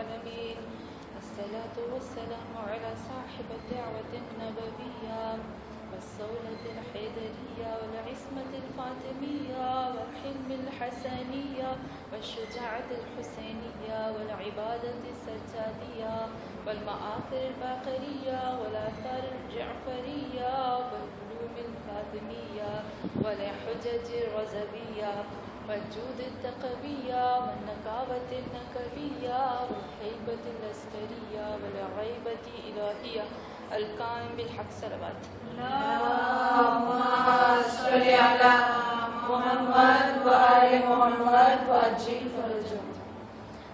العالمين. الصلاة والسلام على صاحب الدعوة النبوية والصولة الحيدرية والعصمة الفاطمية والحلم الحسنية والشجاعة الحسينية والعبادة السجادية والمآثر الباقرية والآثار الجعفرية والعلوم الفاطمية والحجج الرزبية والجود التقوية والنكابة النكبية والهيبة العسكرية والعيبة الإلهية القائم بالحق صلوات. اللهم صل على محمد وآل محمد وعجل فرجهم.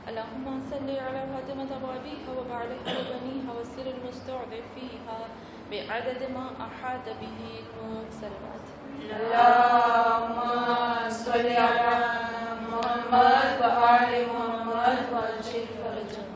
اللهم صل على فاطمة وأبيها وبعلها وبنيها والسر المستعذب فيها بعدد ما أحاط به الملك صلوات. اللهم صل على محمد وآل محمد وعجل فرجهم.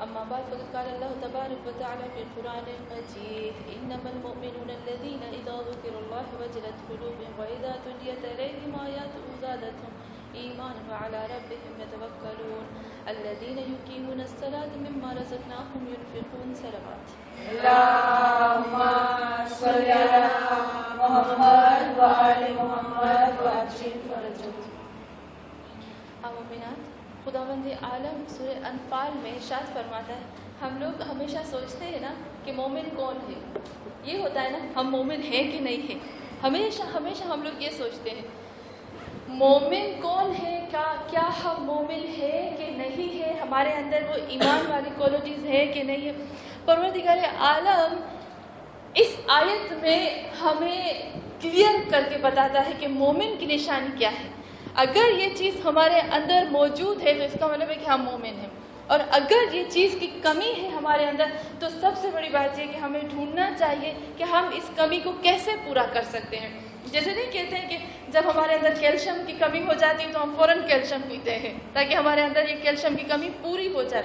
أما بعد فقد قال الله تبارك وتعالى في القرآن المجيد إنما المؤمنون الذين إذا ذكر الله وجلت قلوبهم وإذا تليت عليهم آياته زادتهم إيمانا وعلى ربهم يتوكلون الذين يقيمون الصلاة مما رزقناهم ينفقون صلوات. اللهم صل على محمد وآل محمد وعجل فرجهم. مومنات، خداوند عالم سورہ انفال میں ارشاد فرماتا ہے ہم لوگ ہمیشہ سوچتے ہیں نا کہ مومن کون ہے. یہ ہوتا ہے نا ہم مومن ہیں کہ نہیں ہیں. ہمیشہ ہم لوگ یہ سوچتے ہیں مومن کون ہے, کیا ہم مومن ہے کہ نہیں ہے, ہمارے اندر وہ ایمان والی کوالٹیز ہے کہ نہیں ہے. پروردگار عالم اس آیت میں ہمیں کلیئر کر کے بتاتا ہے کہ مومن کی نشانی کیا ہے. اگر یہ چیز ہمارے اندر موجود ہے تو اس کا مطلب ہے کہ ہم مومن ہیں, اور اگر یہ چیز کی کمی ہے ہمارے اندر تو سب سے بڑی بات یہ کہ ہمیں ڈھونڈنا چاہیے کہ ہم اس کمی کو کیسے پورا کر سکتے ہیں. جیسے نہیں کہتے ہیں کہ جب ہمارے اندر کیلشیم کی کمی ہو جاتی ہے تو ہم فوراً کیلشیم پیتے ہیں تاکہ ہمارے اندر یہ کیلشیم کی کمی پوری ہو جائے.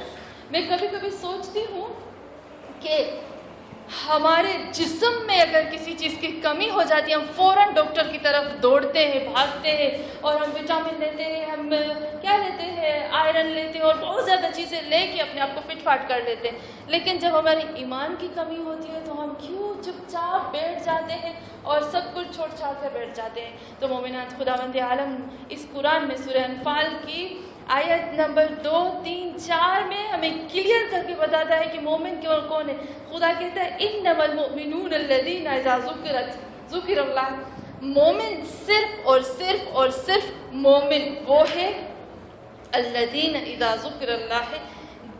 میں کبھی کبھی سوچتی ہوں کہ ہمارے جسم میں اگر کسی چیز کی کمی ہو جاتی ہے ہم فوراً ڈاکٹر کی طرف دوڑتے ہیں, بھاگتے ہیں, اور ہم وٹامن لیتے ہیں, ہم کیا لیتے ہیں, آئرن لیتے ہیں, اور بہت زیادہ چیزیں لے کے اپنے آپ کو فٹ فاٹ کر لیتے ہیں. لیکن جب ہمارے ایمان کی کمی ہوتی ہے تو ہم کیوں چپ چاپ بیٹھ جاتے ہیں اور سب کچھ چھوڑ چھاڑ کر بیٹھ جاتے ہیں. تو مومنات, خداوند عالم اس قرآن میں سورہ انفال کی آیت نمبر 2, 3, 4 میں ہمیں کلیئر کر کے بتاتا ہے کہ مومن کون ہے. خدا کہتا ہے انما المؤمنون الذین اذا ذکر اللہ. مومن صرف اور صرف مومن وہ ہے الذین اذا ذکر اللہ ہے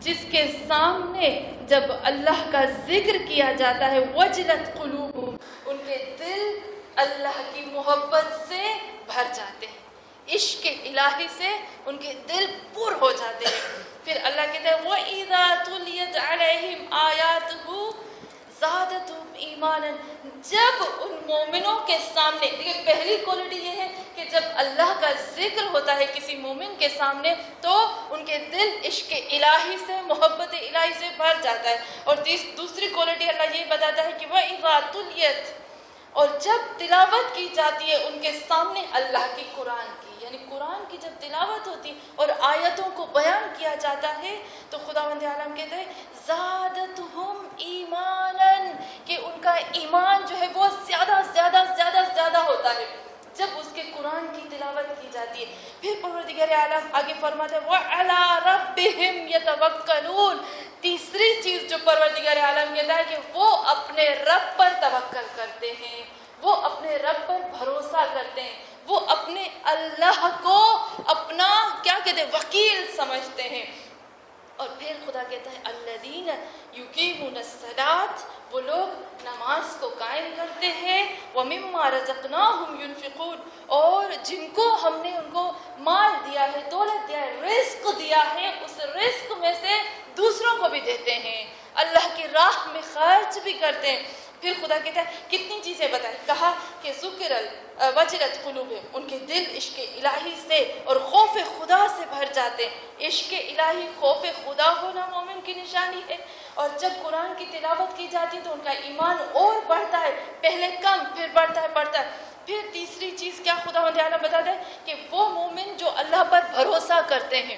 جس کے سامنے جب اللہ کا ذکر کیا جاتا ہے وجلت قلوبہم, ان کے دل اللہ کی محبت سے بھر جاتے ہیں, عشق الہی سے ان کے دل پر ہو جاتے ہیں. پھر اللہ کہتا ہے وَإِذَا تُلِيَتْ عَلَيْهِمْ آيَاتُهُ زَادَتْهُمْ إِيمَانًا. جب ان مومنوں کے سامنے, دیکھیں پہلی کوالٹی یہ ہے کہ جب اللہ کا ذکر ہوتا ہے کسی مومن کے سامنے تو ان کے دل عشق الہی سے, محبت الہی سے بھر جاتا ہے. اور دوسری کوالٹی اللہ یہ بتاتا ہے کہ وَإِذَا تُلِيَتْ, اور جب تلاوت کی جاتی ہے ان کے سامنے اللہ کی قرآن کی, یعنی قرآن کی جب تلاوت ہوتی اور آیتوں کو بیان کیا جاتا ہے تو خداوند عالم کہتے ہیں زادتہم ایمانا, کہ ان کا ایمان جو ہے وہ زیادہ ہوتا ہے جب اس کے قرآن کی تلاوت کی جاتی ہے. پھر پروردگار عالم آگے فرماتا ہے وَعَلَى رَبِّهِمْ يَتَوَكَّلُونَ. تیسری چیز جو پروردگار عالم کہتا ہے کہ وہ اپنے رب پر توکل کرتے ہیں, وہ اپنے رب پر بھروسہ کرتے ہیں, وہ اپنے اللہ کو اپنا کیا کہتے ہیں وکیل سمجھتے ہیں. اور پھر خدا کہتا ہے الذین یقیمون الصلاۃ, وہ لوگ نماز کو قائم کرتے ہیں, ومما رزقناہم ینفقون, اور جن کو ہم نے ان کو مال دیا ہے, دولت دیا ہے, رزق دیا ہے, اس رزق میں سے دوسروں کو بھی دیتے ہیں, اللہ کی راہ میں خرچ بھی کرتے ہیں. پھر خدا کہتا ہے کتنی چیزیں بتائیں, کہا کہ ذکر وجلت قلوبہم, ان کے دل عشق الہی سے اور خوف خدا سے بھر جاتے ہیں. عشق الہی, خوف خدا ہونا مومن کی نشانی ہے. اور جب قرآن کی تلاوت کی جاتی ہے تو ان کا ایمان اور بڑھتا ہے, پہلے کم پھر بڑھتا ہے. پھر تیسری چیز کیا خداوند عالم بتاتا ہے کہ وہ مومن جو اللہ پر بھروسہ کرتے ہیں,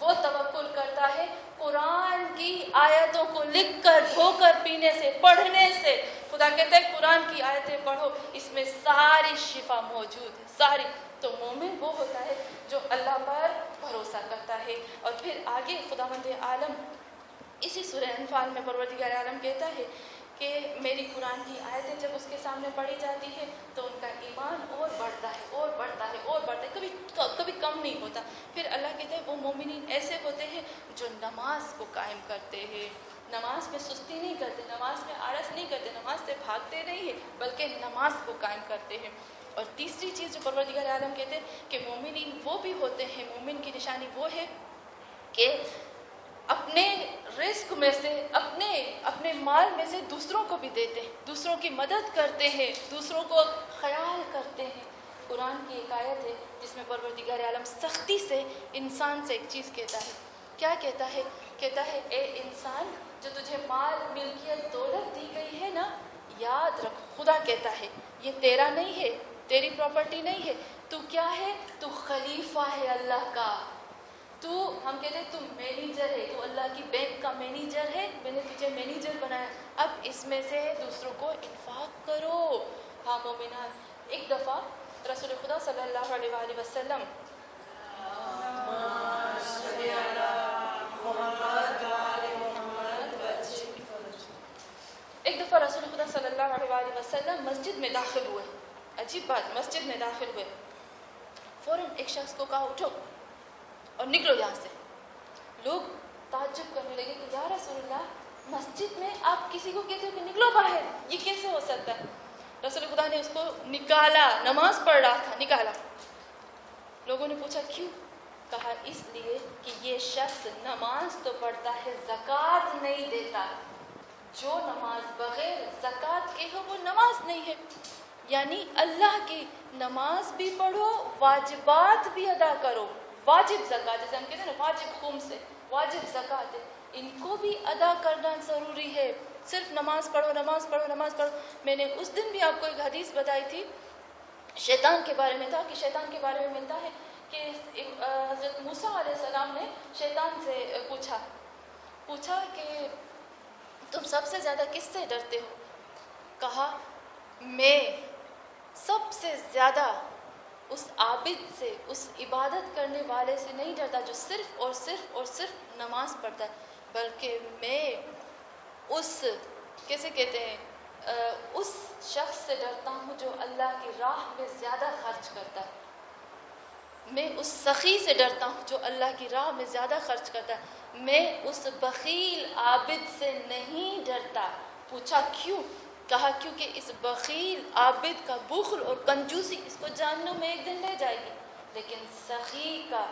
وہ توکل کرتا ہے قرآن کی آیتوں کو لکھ کر دھو کر پینے سے، پڑھنے سے۔ خدا کہتا ہے قرآن کی آیتیں پڑھو، اس میں ساری شفا موجود ہے، ساری۔ تو مومن وہ ہوتا ہے جو اللہ پر بھروسہ کرتا ہے۔ اور پھر آگے خداوند عالم اسی سورہ انفال میں پروردگار عالم کہتا ہے کہ میری قرآن کی آیتیں جب اس کے سامنے پڑھی جاتی ہے تو ان کا ایمان اور بڑھتا ہے اور بڑھتا ہے اور بڑھتا ہے، کبھی کم نہیں ہوتا۔ پھر اللہ کہتا ہے وہ مومنین ایسے ہوتے ہیں جو نماز کو قائم کرتے ہیں، نماز میں سستی نہیں کرتے، نماز میں آلس نہیں کرتے، نماز سے بھاگتے نہیں ہیں بلکہ نماز کو قائم کرتے ہیں۔ اور تیسری چیز جو پروردگار عالم کہتے ہیں کہ مومنین وہ بھی ہوتے ہیں، مومن کی نشانی وہ ہے کہ اپنے رزق میں سے، اپنے مال میں سے دوسروں کو بھی دیتے ہیں، دوسروں کی مدد کرتے ہیں، دوسروں کو خیال کرتے ہیں۔ قرآن کی ایک آیت ہے جس میں پروردگار عالم سختی سے انسان سے ایک چیز کہتا ہے۔ کیا کہتا ہے؟ کہتا ہے اے انسان، جو تجھے مال، ملکیت، دولت دی گئی ہے نا، یاد رکھ، خدا کہتا ہے یہ تیرا نہیں ہے، تیری پراپرٹی نہیں ہے، تو کیا ہے؟ تو خلیفہ ہے اللہ کا۔ تو ہم کہتے ہیں تو مینیجر ہے، تو اللہ کی بینک کا مینیجر ہے، میں نے تجھے مینیجر بنایا، اب اس میں سے دوسروں کو انفاق کرو۔ ہاں مومنان، ایک دفعہ رسول خدا صلی اللہ علیہ وآلہ وسلم رسول خدا صلی اللہ علیہ وآلہ وسلم مسجد میں داخل ہوئے۔ عجیب بات، مسجد میں داخل ہوئے، فوراً ایک شخص کو کہا اٹھو اور نکلو یہاں سے۔ لوگ تعجب کرنے لگے کہ یا رسول اللہ، مسجد میں آپ کسی کو کہتے ہو کہ نکلو باہر، یہ کیسے ہو سکتا ہے؟ رسول خدا نے اس کو نکالا، نماز پڑھ رہا تھا، نکالا۔ لوگوں نے پوچھا کیوں؟ کہا اس لیے کہ یہ شخص نماز تو پڑھتا ہے، زکوٰۃ نہیں دیتا۔ جو نماز بغیر زکوٰۃ کے ہو وہ نماز نہیں ہے۔ یعنی اللہ کی نماز بھی پڑھو، واجبات بھی ادا کرو، واجب زکوٰۃ، جیسے ہم کہتے ہیں نا واجب خمس ہے، واجب زکوٰۃ ہے، ان کو بھی ادا کرنا ضروری ہے۔ صرف نماز پڑھو، نماز پڑھو، نماز پڑھو۔ میں نے اس دن بھی آپ کو ایک حدیث بتائی تھی، شیطان کے بارے میں تھا کہ شیطان کے بارے میں ملتا ہے کہ حضرت موسیٰ علیہ السلام نے شیطان سے پوچھا کہ تم سب سے زیادہ کس سے ڈرتے ہو؟ کہا میں سب سے زیادہ اس عابد سے، اس عبادت کرنے والے سے نہیں ڈرتا جو صرف اور صرف اور صرف نماز پڑھتا ہے، بلکہ میں اس کیسے کہتے ہیں اس شخص سے ڈرتا ہوں جو اللہ کی راہ میں زیادہ خرچ کرتا ہے۔ میں اس سخی سے ڈرتا ہوں جو اللہ کی راہ میں زیادہ خرچ کرتا ہے، میں اس بخیل عابد سے نہیں ڈرتا۔ پوچھا کیوں؟ کہا کیونکہ اس بخیل عابد کا بخل اور کنجوسی اس کو جہنم میں ایک دن لے جائے گی، لیکن سخی کا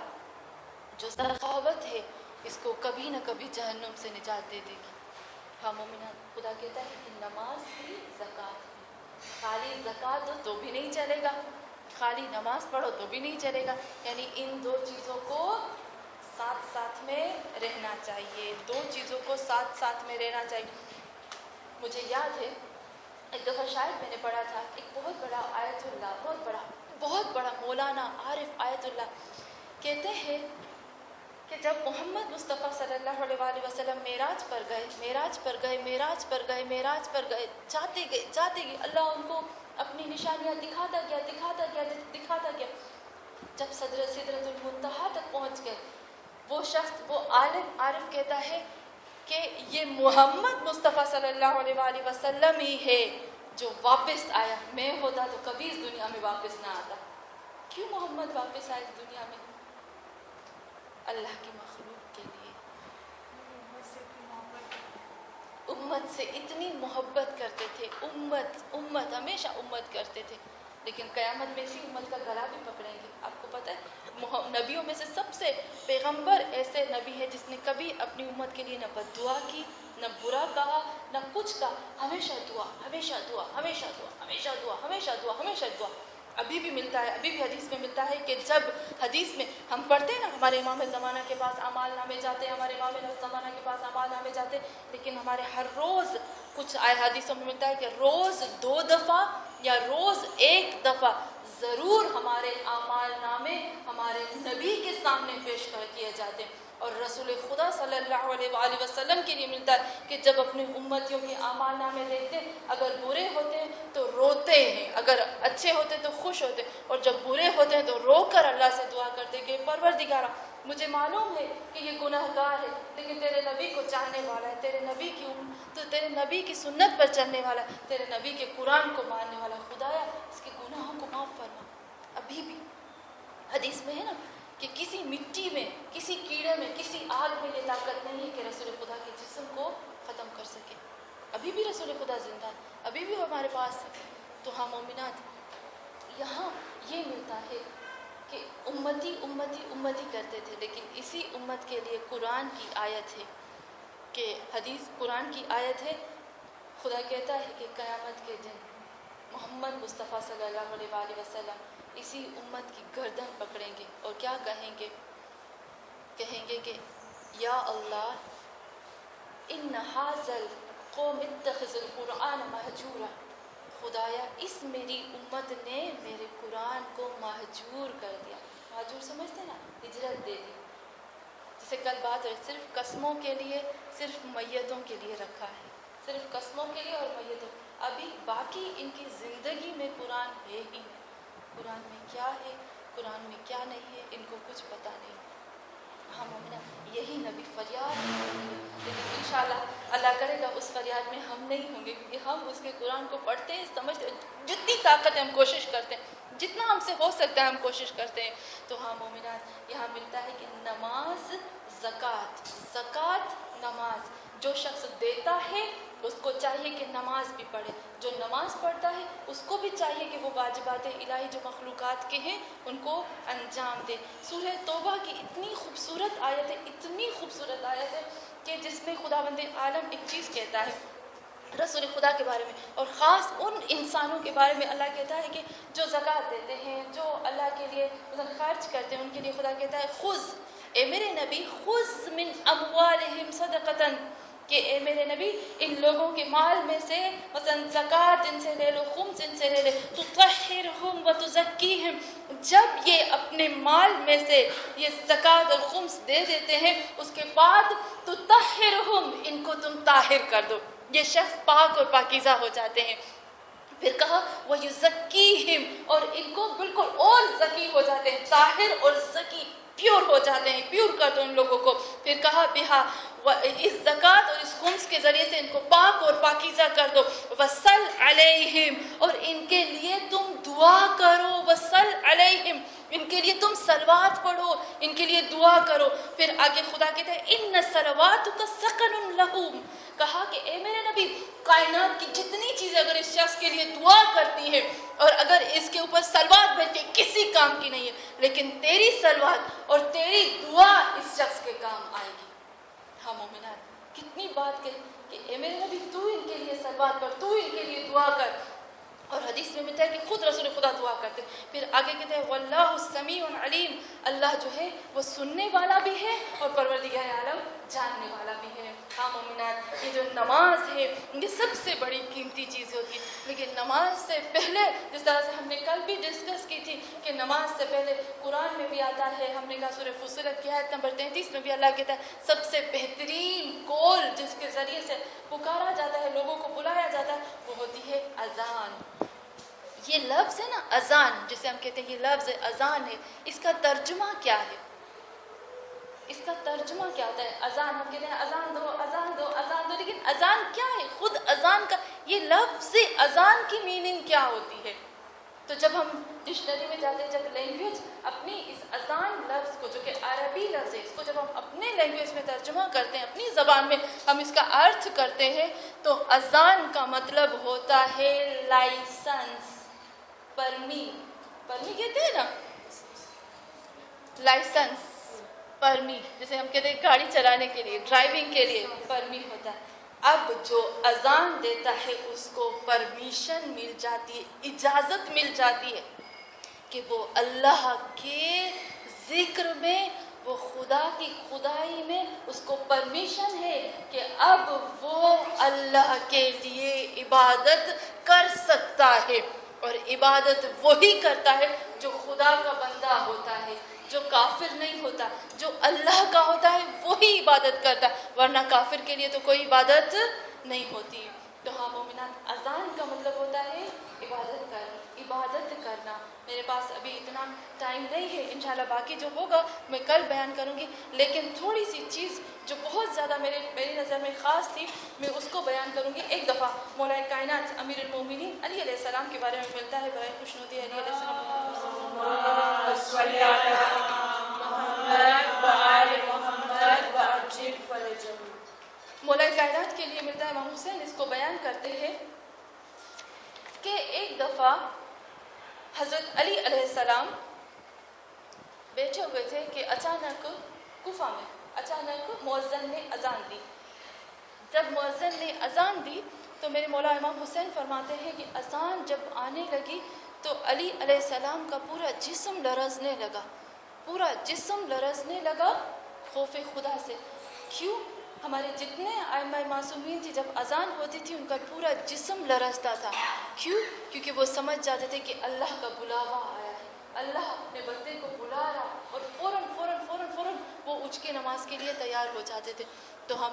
جو سخاوت ہے اس کو کبھی نہ کبھی جہنم سے نجات دے دے گی۔ ہاں مومنان، خدا کہتا ہے کہ نماز بھی زکوٰۃ بھی، خالی زکوٰۃ ہو تو بھی نہیں چلے گا، خالی نماز پڑھو تو بھی نہیں چلے گا، یعنی ان دو چیزوں کو ساتھ ساتھ میں رہنا چاہیے، دو چیزوں کو ساتھ ساتھ میں رہنا چاہیے۔ مجھے یاد ہے ایک دفعہ شاید میں نے پڑھا تھا، ایک بہت بڑا آیت اللہ، بہت بڑا مولانا عارف آیت اللہ کہتے ہیں کہ جب محمد مصطفیٰ صلی اللہ علیہ وآلہ وسلم معراج پر گئے، جاتے گئے، اللہ ان کو اپنی نشانیاں دکھاتا گیا۔ جب سدرۃ المنتہا تک پہنچ گئے، وہ شخص، وہ عالم عارف کہتا ہے کہ یہ محمد مصطفیٰ صلی اللہ علیہ وآلہ وسلم ہی ہے جو واپس آیا، میں ہوتا تو کبھی اس دنیا میں واپس نہ آتا۔ کیوں محمد واپس آئے اس دنیا میں؟ اللہ کی مخلوق کے لیے، امت سے اتنی محبت کرتے تھے، امت ہمیشہ امت کرتے تھے، لیکن قیامت میں اسی امت کا گلا بھی پکڑیں گے۔ آپ کو پتہ ہے نبیوں میں سے سب سے پیغمبر ایسے نبی ہے جس نے کبھی اپنی امت کے لیے نہ بد دعا کی، نہ برا کہا، نہ کچھ کہا، ہمیشہ دعا، ہمیشہ دعا، ہمیشہ دعا، ہمیشہ دعا، ہمیشہ دعا، ہمیشہ دعا۔ ابھی بھی ملتا ہے، ابھی بھی حدیث میں ملتا ہے کہ جب حدیث میں ہم پڑھتے ہیں نا ہمارے امام زمانہ کے پاس اعمال نامے جاتے ہیں، ہمارے امام زمانہ کے پاس اعمال نامے جاتے ہیں، لیکن ہمارے ہر روز کچھ حدیثوں میں ملتا ہے کہ روز 2 دفعہ یا روز 1 دفعہ ضرور ہمارے اعمال نامے ہمارے نبی کے سامنے پیش کیے جاتے ہیں. اور رسول خدا صلی اللہ علیہ وآلہ وسلم کے لیے ملتا ہے کہ جب اپنے امتیوں کے اعمال نامے دیکھتے ہیں، اگر برے ہوتے ہیں تو روتے ہیں، اگر اچھے ہوتے ہیں تو خوش ہوتے ہیں، اور جب برے ہوتے ہیں تو رو کر اللہ سے دعا کرتے ہیں کہ پروردگارا مجھے معلوم ہے کہ یہ گناہ گار ہے، لیکن تیرے نبی کو چاہنے والا ہے، تیرے نبی کی سنت پر چلنے والا ہے، تیرے نبی کے قرآن کو ماننے والا ہے، خدایا اس کے گناہوں کو معاف فرما. ابھی بھی حدیث میں ہے نا کہ کسی مٹی میں، کسی کیڑے میں، کسی آگ میں یہ طاقت نہیں ہے کہ رسول خدا کے جسم کو ختم کر سکے. ابھی بھی رسول خدا زندہ ہے، ابھی بھی ہمارے پاس ہے. تو ہاں مومنات، یہاں یہ ملتا ہے کہ امتی امتی امتی کرتے تھے، لیکن اسی امت کے لیے قرآن کی آیت ہے کہ حدیث قرآن کی آیت ہے. خدا کہتا ہے کہ قیامت کے دن محمد مصطفیٰ صلی اللہ علیہ وآلہ وسلم اسی امت کی گردن پکڑیں گے اور کیا کہیں گے کہ یا اللہ ان ھذا القوم اتخذوا القرآن مہجورا. خدایا اس میری امت نے میرے قرآن کو مہجور کر دیا. مہجور سمجھتے نا، ہجرت دے دی. جسے کل بات ہے، صرف قسموں کے لیے، صرف میتوں کے لیے رکھا ہے، صرف قسموں کے لیے اور میتوں. ابھی باقی ان کی زندگی میں قرآن ہے ہی نہیں. قرآن میں کیا ہے، قرآن میں کیا نہیں ہے، ان کو کچھ پتہ نہیں. ہاں مومنہ، یہی نبی فریاد ہے، لیکن انشاءاللہ اللہ کرے گا اس فریاد میں ہم نہیں ہوں گے، کیونکہ ہم اس کے قرآن کو پڑھتے ہیں، سمجھتے ہیں، جتنی طاقت ہے ہم کوشش کرتے ہیں، جتنا ہم سے ہو سکتا ہے ہم کوشش کرتے ہیں. تو ہاں مومنات، یہاں ملتا ہے کہ نماز، زکوٰۃ نماز جو شخص دیتا ہے اس کو چاہیے کہ نماز بھی پڑھے، جو نماز پڑھتا ہے اس کو بھی چاہیے کہ وہ واجبات الہی جو مخلوقات کے ہیں ان کو انجام دے. سورہ توبہ کی اتنی خوبصورت آیت ہے، اتنی خوبصورت آیت ہے کہ جس میں خداوند عالم ایک چیز کہتا ہے رسول خدا کے بارے میں، اور خاص ان انسانوں کے بارے میں اللہ کہتا ہے کہ جو زکوٰۃ دیتے ہیں، جو اللہ کے لیے خرچ کرتے ہیں، ان کے لیے خدا کہتا ہے خذ، اے میرے نبی، خذ من اموالہم صدقۃ، کہ اے میرے نبی ان لوگوں کے مال میں سے مثلا زکوٰۃ ان سے لے لو، خمس ان سے لے لے، تطہرہم وتزکیہم. جب یہ اپنے مال میں سے یہ زکوٰۃ اور خمس دے دیتے ہیں، اس کے بعد تطہرہم، ان کو تم طاہر کر دو، یہ شخص پاک اور پاکیزہ ہو جاتے ہیں. پھر کہا وَيُزَكِّيهِمْ، اور ان کو بالکل اور زکی ہو جاتے ہیں، طاہر اور زکی، پیور ہو جاتے ہیں، پیور کر دو ان لوگوں کو. پھر کہا بہا، اس زکوٰۃ اور اس خمس کے ذریعے سے ان کو پاک اور پاکیزہ کر دو. وصل علیہم، اور ان کے لیے تم دعا کرو. وصل علیہم، ان کے لیے تم صلوات پڑھو، ان کے لیے دعا کرو. پھر آگے خدا کہتا ہے ان صلواتک سکن لہم، کہا کہ اے میرے نبی کائنات کی جتنی چیزیں اگر اس شخص کے لیے دعا کرتی ہیں اور اگر اس کے اوپر صلوات بھیجتے کسی کام کی نہیں ہے، لیکن تیری صلوات اور تیری دعا اس شخص کے کام آئے گی. ہاں مومنات، کتنی بات کہ اے میرے نبی تو ان کے لیے صلوات پڑھ، تو ان کے لیے دعا کر. اور حدیث میں ملتا ہے کہ خود رسول خدا دعا کرتے. پھر آگے کہتے ہیں واللہ السمیع علیم، اللہ جو ہے وہ سننے والا بھی ہے اور پروردگار عالم جاننے والا بھی ہے. ہاں مومنات، یہ جو نماز ہے یہ سب سے بڑی قیمتی چیز ہوتی ہے، لیکن نماز سے پہلے جس طرح سے ہم نے کل بھی ڈسکس کی تھی کہ نماز سے پہلے قرآن میں بھی آتا ہے، ہم نے کہا سورہ فصلت کی آیت نمبر 33 میں بھی اللہ کہتا ہے سب سے بہترین کال جس کے ذریعے سے پکارا جاتا ہے، لوگوں کو بلایا جاتا ہے، وہ ہوتی ہے اذان. یہ لفظ ہے نا اذان، جسے ہم کہتے ہیں یہ لفظ اذان ہے، اس کا ترجمہ کیا ہے؟ اس کا ترجمہ کیا ہوتا ہے؟ اذان، ہم کہتے ہیں اذان دو، اذان دو، اذان دو، لیکن اذان کیا ہے؟ خود اذان کا یہ لفظ اذان کی میننگ کیا ہوتی ہے؟ تو جب ہم ڈکشنری میں جاتے ہیں، جب لینگویج اپنی اس اذان لفظ کو جو کہ عربی لفظ ہے، اس کو جب ہم اپنے لینگویج میں ترجمہ کرتے ہیں، اپنی زبان میں ہم اس کا ارتھ کرتے ہیں، تو اذان کا مطلب ہوتا ہے لائسنس، پرمی کہتے ہیں نا، لائسنس، پرمی، جیسے ہم کہتے ہیں گاڑی چلانے کے لیے، ڈرائیونگ کے لیے پرمی ہوتا ہے. اب جو اذان دیتا ہے اس کو پرمیشن مل جاتی ہے، اجازت مل جاتی ہے کہ وہ اللہ کے ذکر میں، وہ خدا کی خدائی میں اس کو پرمیشن ہے کہ اب وہ اللہ کے لیے عبادت کر سکتا ہے. اور عبادت وہی کرتا ہے جو خدا کا بندہ ہوتا ہے. جو کافر نہیں ہوتا، جو اللہ کا ہوتا ہے وہی عبادت کرتا ہے، ورنہ کافر کے لیے تو کوئی عبادت نہیں ہوتی۔ تو ہاں مومنات، اذان کا مطلب ہوتا ہے عبادت کرنا۔ میرے پاس ابھی اتنا ٹائم نہیں ہے، انشاءاللہ باقی جو ہوگا میں کل بیان کروں گی، لیکن تھوڑی سی چیز جو بہت زیادہ میری نظر میں خاص تھی میں اس کو بیان کروں گی۔ ایک دفعہ مولا کائنات امیر المومنین علی علیہ السلام کے بارے میں ملتا ہے، برائے خوشنودی علی علیہ السلام۔ مولا کائنات کے لیے ملتا ہے، امام حسین اس کو بیان کرتے ہیں کہ ایک دفعہ حضرت علی علیہ السلام بیٹھے ہوئے تھے کہ اچانک کوفہ میں مؤذن نے اذان دی۔ جب مؤذن نے اذان دی تو میرے مولا امام حسین فرماتے ہیں کہ اذان جب آنے لگی تو علی علیہ السلام کا پورا جسم لرزنے لگا خوف خدا سے۔ کیوں؟ ہمارے جتنے ائمہ معصومین تھی، جب اذان ہوتی تھی ان کا پورا جسم لرزتا تھا۔ کیوں؟ کیونکہ وہ سمجھ جاتے تھے کہ اللہ کا بلاوا آیا ہے، اللہ اپنے بندے کو بلا رہا، اور فوراً وہ اٹھ کے نماز کے لیے تیار ہو جاتے تھے۔ تو ہم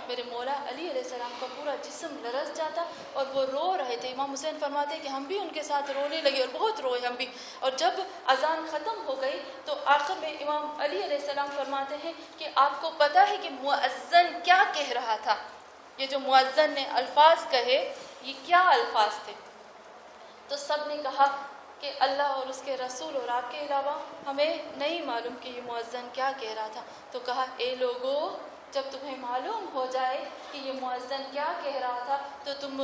میرے مولا علی علیہ السلام کا پورا جسم لرز جاتا اور وہ رو رہے تھے۔ امام حسین فرماتے ہیں کہ ہم بھی ان کے ساتھ رونے لگے اور بہت روئے ہم بھی۔ اور جب اذان ختم ہو گئی تو آخر میں امام علی علیہ السلام فرماتے ہیں کہ آپ کو پتہ ہے کہ مؤذن کیا کہہ رہا تھا؟ یہ جو مؤذن نے الفاظ کہے یہ کیا الفاظ تھے؟ تو سب نے کہا کہ اللہ اور اس کے رسول اور آپ کے علاوہ ہمیں نہیں معلوم کہ یہ مؤذن کیا کہہ رہا تھا۔ تو کہا اے لوگو، جب تمہیں معلوم ہو جائے کہ یہ مؤذن کیا کہہ رہا تھا تو تم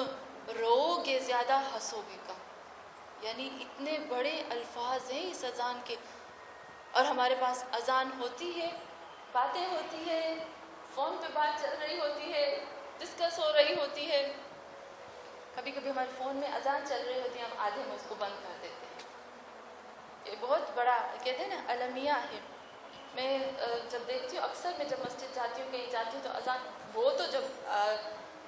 رو گے زیادہ، ہنسو گے کم۔ یعنی اتنے بڑے الفاظ ہیں اس اذان کے، اور ہمارے پاس اذان ہوتی ہے، باتیں ہوتی ہے، فون پہ بات چل رہی ہوتی ہے، ڈسکس ہو رہی ہوتی ہے، کبھی کبھی ہمارے فون میں اذان چل رہی ہوتی ہے، ہم آدھے میں اس کو بند کر دیتے ہیں۔ یہ بہت بڑا کہتے ہیں نا المیہ ہے۔ میں جب دیکھتی ہوں، اکثر میں جب مسجد جاتی ہوں، کہیں جاتی ہوں تو اذان، وہ تو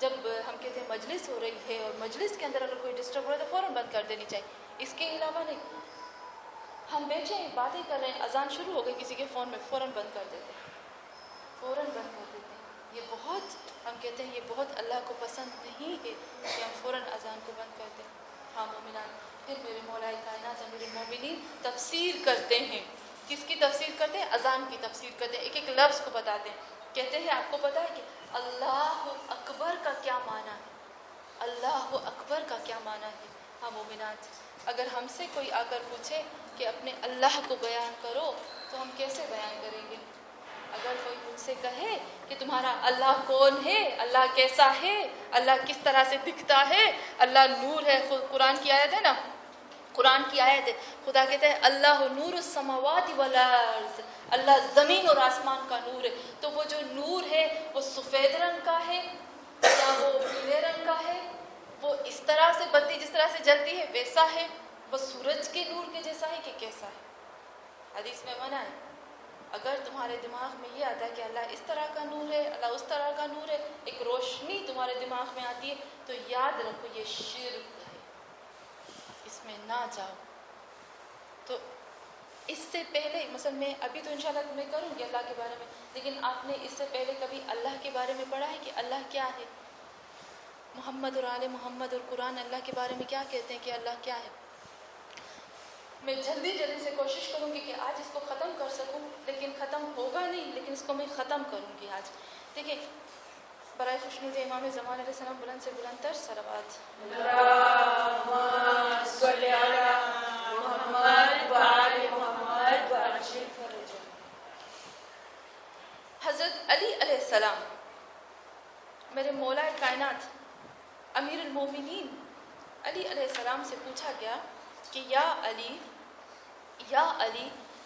جب ہم کہتے ہیں مجلس ہو رہی ہے اور مجلس کے اندر اگر کوئی ڈسٹرب ہو رہا ہے تو فوراً بند کر دینی چاہیے، اس کے علاوہ نہیں۔ ہم بیٹھے ہیں باتیں کر رہے ہیں، اذان شروع ہو گئی کسی کے فون میں، فوراً بند کر دیتے ہیں، یہ بہت، ہم کہتے ہیں یہ بہت اللہ کو پسند نہیں ہے کہ ہم فوراً اذان کو بند کر دیں۔ ہاں مومنان، پھر میرے مولا کائنات امیر المومنین تفسیر کرتے ہیں۔ کس کی تفسیر کرتے ہیں؟ اذان کی تفسیر کرتے ہیں، ایک ایک لفظ کو بتاتے ہیں۔ کہتے ہیں آپ کو پتہ ہے کہ اللہ اکبر کا کیا معنی ہے؟ اللہ اکبر کا کیا معنی ہے؟ ہاں مومنات، اگر ہم سے کوئی آ کر پوچھے کہ اپنے اللہ کو بیان کرو تو ہم کیسے بیان کریں گے؟ اگر کوئی مجھ سے کہے کہ تمہارا اللہ کون ہے، اللہ کیسا ہے، اللہ کس طرح سے دکھتا ہے، اللہ نور ہے، قرآن کی آیت ہے نا، قرآن کی آیت ہے، خدا کہتا ہے اللہ نور السماوات والارض، اللہ زمین اور آسمان کا نور ہے۔ تو وہ جو نور ہے وہ سفید رنگ کا ہے یا وہ پیلے رنگ کا ہے؟ وہ اس طرح سے بتی جس طرح سے جلتی ہے ویسا ہے؟ وہ سورج کے نور کے جیسا ہے کہ کیسا ہے؟ حدیث میں منع ہے۔ اگر تمہارے دماغ میں یہ آتا ہے کہ اللہ اس طرح کا نور ہے، اللہ اس طرح کا نور ہے، ایک روشنی تمہارے دماغ میں آتی ہے، تو یاد رکھو یہ شرک ہے، اس میں نہ جاؤ۔ تو اس سے پہلے مثلا میں ابھی تو انشاءاللہ تمہیں کروں گی اللہ کے بارے میں، لیکن آپ نے اس سے پہلے کبھی اللہ کے بارے میں پڑھا ہے کہ اللہ کیا ہے؟ محمد اور آل محمد اور قرآن اللہ کے بارے میں کیا کہتے ہیں کہ اللہ کیا ہے؟ میں جلدی سے کوشش کروں گی کہ آج اس کو ختم کر سکوں، لیکن ختم ہوگا نہیں، لیکن اس کو میں ختم کروں گی آج۔ دیکھیں، برائے خوشنودی امام زمان علیہ السلام بلند سے بلند تر صلوات۔ اللہم صلی علی محمد و آل محمد و عجل فرجہ۔ حضرت علی علیہ السلام، میرے مولا کائنات امیر المومنین علی علیہ السلام سے پوچھا گیا کہ یا علی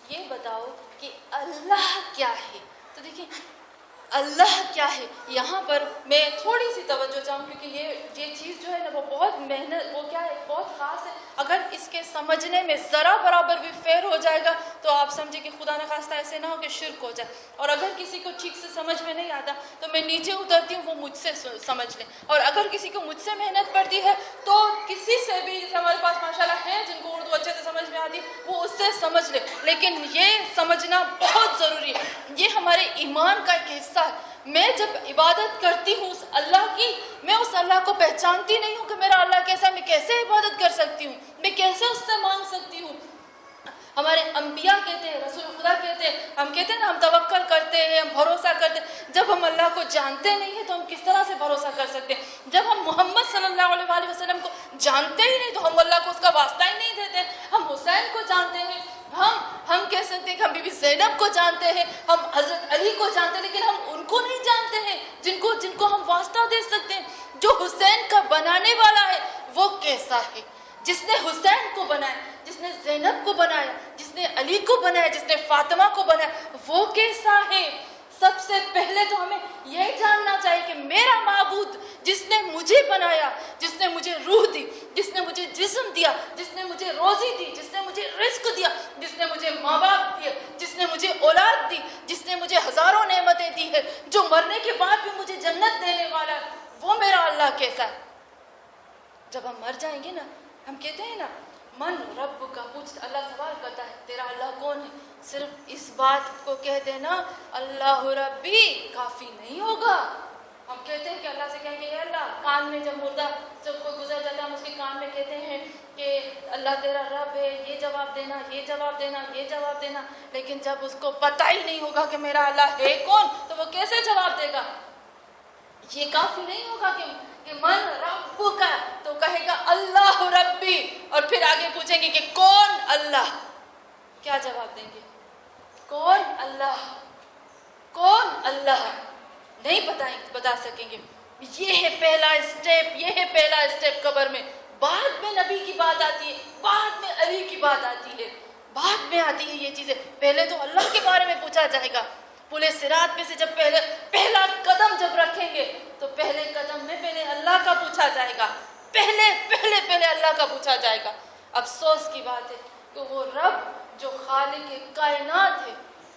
یہ بتاؤ کہ اللہ کیا ہے؟ تو دیکھیں، اللہ کیا ہے. یہاں پر میں تھوڑی سی توجہ چاہوں کیونکہ یہ چیز جو ہے نا وہ بہت محنت وہ کیا ہے بہت خاص ہے. اگر اس کے سمجھنے میں ذرا برابر بھی فیر ہو جائے گا تو آپ سمجھے کہ خدا نخواستہ ایسے نہ ہو کہ شرک ہو جائے. اور اگر کسی کو ٹھیک سے سمجھ میں نہیں آتا تو میں نیچے اترتی ہوں وہ مجھ سے سمجھ لیں. اور اگر کسی کو مجھ سے محنت پڑتی ہے تو کسی سے بھی جیسے ہمارے پاس ماشاءاللہ ہیں جن کو اردو اچھے سے سمجھ میں آتی وہ اس سے سمجھ لے. لیکن یہ سمجھنا بہت ضروری ہے. یہ ہمارے ایمان کا ایک حصہ ہے. میں جب عبادت کرتی ہوں اس اللہ کی میں اس اللہ کو پہچانتی نہیں ہوں کہ میرا اللہ کیسا, میں کیسے عبادت کر سکتی ہوں, میں کیسے اس سے مانگ سکتی ہوں. ہمارے انبیاء کہتے ہیں, رسول خدا کہتے ہیں, ہم کہتے ہیں نا ہم توکل کرتے ہیں, ہم بھروسہ کرتے ہیں. جب ہم اللہ کو جانتے نہیں ہیں تو ہم کس طرح سے بھروسہ کر سکتے ہیں. جب ہم محمد صلی اللہ علیہ وآلہ وسلم کو جانتے ہی نہیں تو ہم اللہ کو اس کا واسطہ ہی نہیں دیتے. ہم حسین کو جانتے ہیں, ہم کہہ سکتے ہیں کہ ہم بی بی زینب کو جانتے ہیں, ہم حضرت علی کو جانتے ہیں, لیکن ہم ان کو نہیں جانتے ہیں جن کو ہم واسطہ دے سکتے ہیں. جو حسین کا بنانے والا ہے وہ کیسا ہے, جس نے حسین کو بنایا, جس نے زینب کو بنایا, جس نے علی کو بنایا, جس نے فاطمہ کو بنایا, وہ کیسا ہے. سب سے پہلے تو ہمیں یہ جاننا چاہیے کہ میرا معبود جس نے مجھے بنایا, جس نے مجھے روح دی, جس نے مجھے جسم دیا, جس نے مجھے روزی دی, جس نے مجھے رزق دیا, جس نے مجھے ماں باپ دیے, جس نے مجھے اولاد دی, جس نے مجھے ہزاروں نعمتیں دی ہے, جو مرنے کے بعد بھی مجھے جنت دینے والا ہے, وہ میرا اللہ کیسا ہے. جب ہم مر جائیں گے نا ہم کہتے ہیں نا من رب کا پوچھ, اللہ سوال کرتا ہے تیرا اللہ کون ہے. صرف اس بات کو کہہ دینا اللہ ربی کافی نہیں ہوگا. ہم کہتے ہیں کہ اللہ سے کہیں گے اے اللہ, کان میں جب مردہ جب کوئی گزر جاتا ہے ہم اس کے کان میں کہتے ہیں کہ اللہ تیرا رب ہے, یہ جواب دینا, یہ جواب دینا, یہ جواب دینا. لیکن جب اس کو پتہ ہی نہیں ہوگا کہ میرا اللہ ہے کون تو وہ کیسے جواب دے گا. یہ کافی نہیں ہوگا کہ من رب کا, تو کہے گا اللہ ربی, اور پھر آگے پوچھیں گے کہ کون اللہ. کیا جواب دیں گے؟ کون اللہ, کون اللہ, نہیں بتا سکیں گے. یہ ہے پہلا اسٹیپ, یہ ہے پہلا اسٹیپ قبر میں. بعد میں نبی کی بات آتی ہے, بعد میں علی کی بات آتی ہے, بعد میں آتی ہے یہ چیزیں. پہلے تو اللہ کے بارے میں پوچھا جائے گا. پورے صراط میں سے جب پہلا قدم جب رکھیں گے تو پہلے قدم میں پہلے اللہ کا پوچھا جائے گا, پہلے اللہ کا پوچھا جائے گا. افسوس کی بات ہے کہ وہ رب جو خالق کائنات ہے,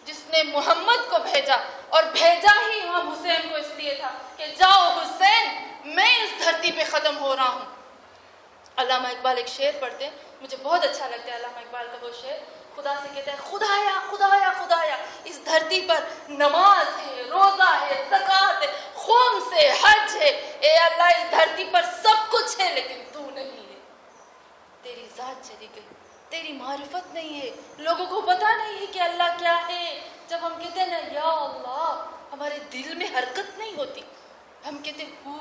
جس نے محمد کو بھیجا, اور بھیجا ہی امام حسین کو اس لیے تھا کہ جاؤ حسین میں اس دھرتی پہ ختم ہو رہا ہوں. علامہ اقبال ایک شعر پڑھتے ہیں, مجھے بہت اچھا لگتا ہے علامہ اقبال کا وہ شعر. خدا سے کہتا ہے خدایا خدایا خدایا, اس دھرتی پر نماز ہے, روزہ ہے, زکوٰۃ ہے, خون سے حج ہے. اے اللہ اس دھرتی پر سب کچھ ہے لیکن تو نہیں ہے. تیری ذات چلی گئی, تیری معرفت نہیں ہے, لوگوں کو پتا نہیں ہے کہ اللہ کیا ہے. جب ہم کہتے ہیں نا یا اللہ, ہمارے دل میں حرکت نہیں ہوتی. ہم کہتے ہو